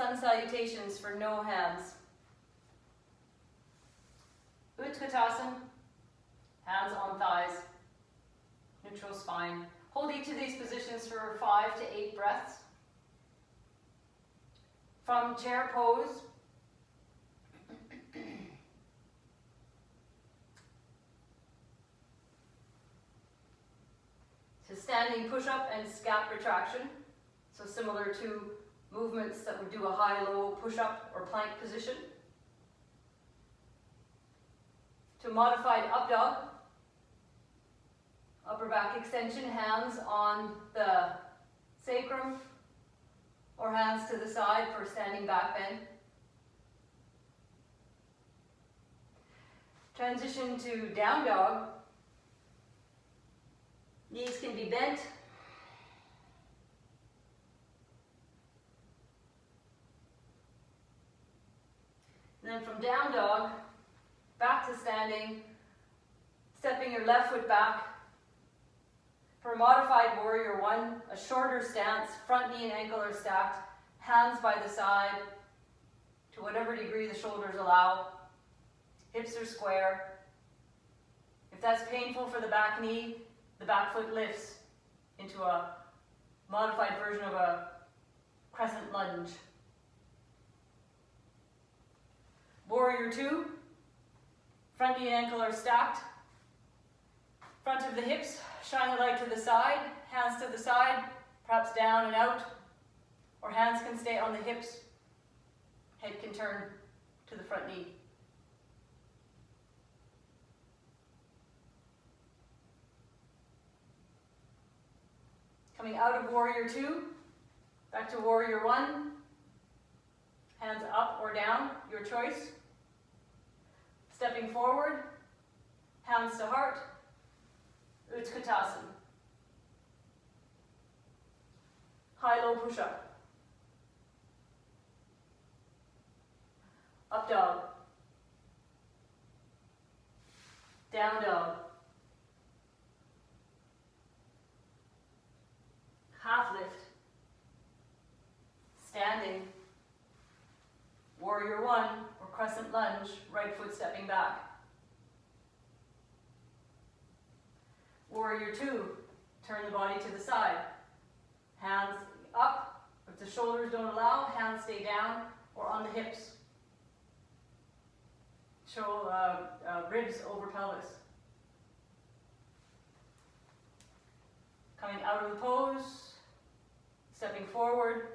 Sun Salutations for no hands. Utkatasana, hands on thighs, neutral spine. Hold each of these positions for 5 to 8 breaths. From chair pose, to standing push-up and scap retraction, so similar to movements that would do a high-low push-up or plank position. To modified up dog, upper back extension, hands on the sacrum or hands to the side for standing back bend. Transition to down dog. Knees can be bent. And then from down dog, back to standing, stepping your left foot back. For modified warrior one, a shorter stance, front knee and ankle are stacked, hands by the side, to whatever degree the shoulders allow. Hips are square. If that's painful for the back knee, the back foot lifts into a modified version of a crescent lunge. Warrior two, front knee and ankle are stacked. Front of the hips, shine the light to the side, hands to the side, perhaps down and out, or hands can stay on the hips, head can turn to the front knee. Coming out of warrior two, back to warrior one, hands up or down, your choice. Stepping forward, hands to heart, Utkatasana. High-low push-up. Up dog. Down dog. Half lift. Standing. Warrior one or crescent lunge, right foot stepping back. Warrior two, turn the body to the side. Hands up. If the shoulders don't allow, hands stay down or on the hips. Show ribs over pelvis. Coming out of the pose, stepping forward,